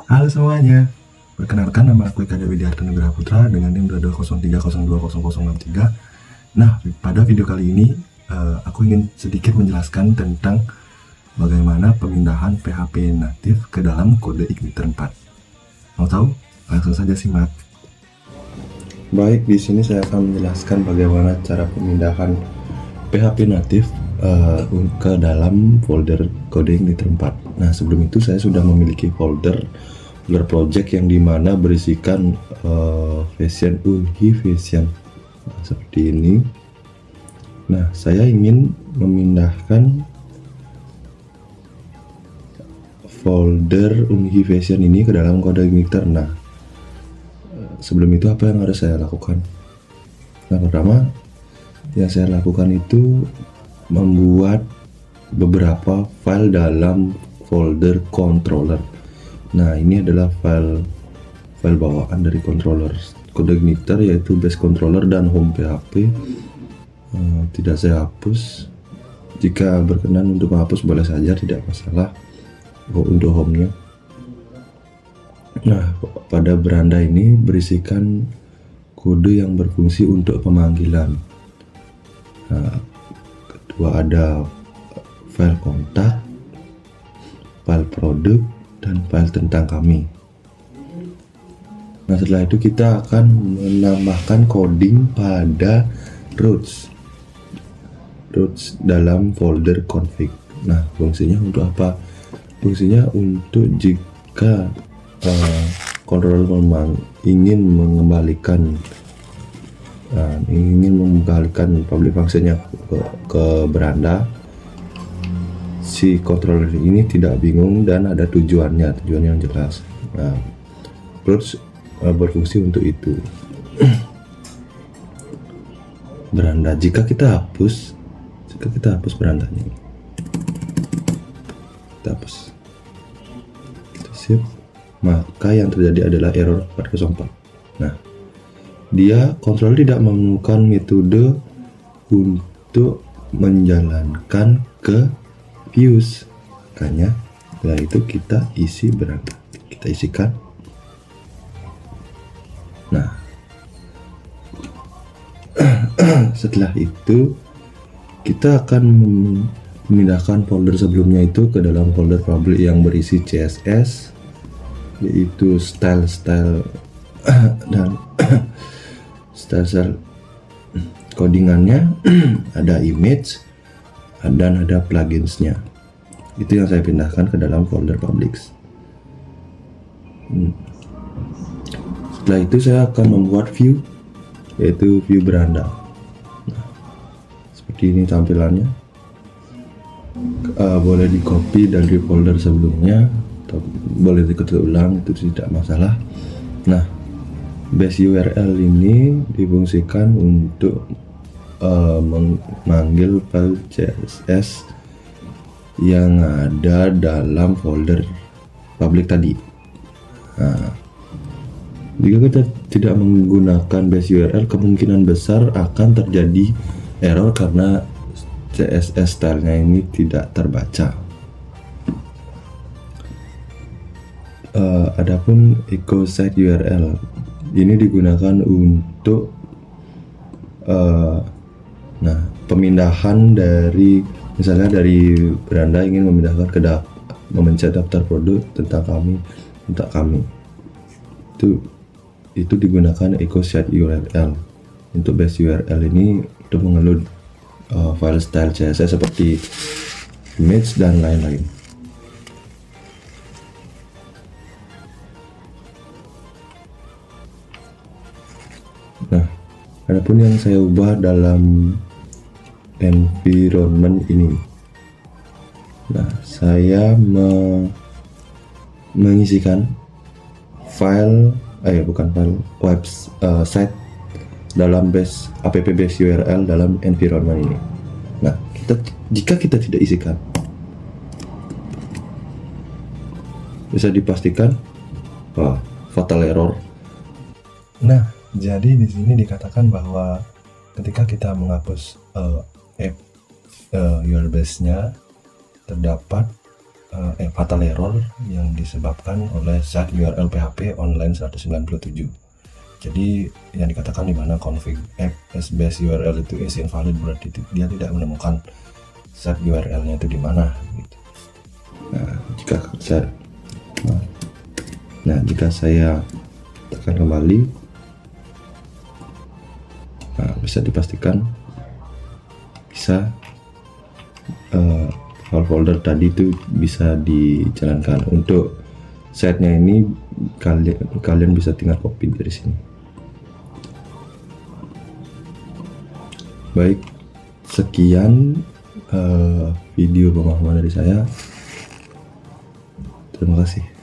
Halo semuanya, perkenalkan nama aku Eka Dewi Diarto Nugraha Putra dengan NIM 2203020063. Nah, pada video kali ini aku ingin sedikit menjelaskan tentang bagaimana pemindahan PHP natif ke dalam kode Igniter 4. Mau tahu? Langsung saja simak. Baik, di sini saya akan menjelaskan bagaimana cara pemindahan PHP natif ke dalam folder kode Igniter 4. Nah, sebelum itu saya sudah memiliki folder project yang dimana berisikan version Unhi version seperti ini. Nah, saya ingin memindahkan folder Unhi version ini ke dalam kode Igniter. Nah, sebelum itu apa yang harus saya lakukan? Nah, pertama yang saya lakukan itu membuat beberapa file dalam folder controller. Nah, ini adalah file bawaan dari controller kode Igniter, yaitu base controller dan home PHP. Tidak saya hapus. Jika berkenan untuk menghapus boleh saja, tidak masalah untuk home-nya. Nah, pada beranda ini berisikan kode yang berfungsi untuk pemanggilan. Nah, kedua ada file kontak, file produk, dan file tentang kami. Nah, setelah itu kita akan menambahkan coding pada routes dalam folder config. Nah, fungsinya untuk apa? Fungsinya untuk jika controller memang ingin mengembalikan public functionnya ke beranda, si controller ini tidak bingung dan ada tujuannya yang jelas. Nah, routes berfungsi untuk itu. Beranda, jika kita hapus berandanya, kita hapus, kita save, maka yang terjadi adalah error 404. Nah, controller tidak menemukan metode untuk menjalankan ke views, makanya setelah itu kita isi beranda, kita isikan. Nah, setelah itu kita akan memindahkan folder sebelumnya itu ke dalam folder public yang berisi CSS, yaitu style dan style codingannya, ada image dan ada pluginsnya. Itu yang saya pindahkan ke dalam folder publics. Setelah itu saya akan membuat view, yaitu view beranda. Nah, seperti ini tampilannya. Boleh di copy dari folder sebelumnya atau boleh diketik ulang, itu tidak masalah. Nah, base URL ini difungsikan untuk memanggil file CSS yang ada dalam folder public tadi. Nah, jika kita tidak menggunakan base URL, kemungkinan besar akan terjadi error karena CSS stylenya ini tidak terbaca. Adapun echo set URL ini digunakan untuk pemindahan dari, misalnya dari beranda ingin memindahkan ke memencet daftar produk tentang kami, itu digunakan echo set URL. Untuk base URL ini untuk mengeload file style CSS seperti image dan lain-lain. Nah, adapun yang saya ubah dalam environment ini, nah, saya mengisikan file website dalam app base URL dalam environment ini. Nah, jika kita tidak isikan, bisa dipastikan fatal error. Nah, jadi di sini dikatakan bahwa ketika kita menghapus URL base-nya, terdapat fatal error yang disebabkan oleh set URL PHP online 197. Jadi yang dikatakan di mana config base URL itu is invalid, berarti dia tidak menemukan set URL-nya itu di mana gitu. Jika saya tekan kembali, bisa dipastikan bisa file folder tadi itu bisa dijalankan. Untuk setnya ini kalian bisa tinggal copy dari sini. Baik, sekian video pemahaman dari saya. Terima kasih.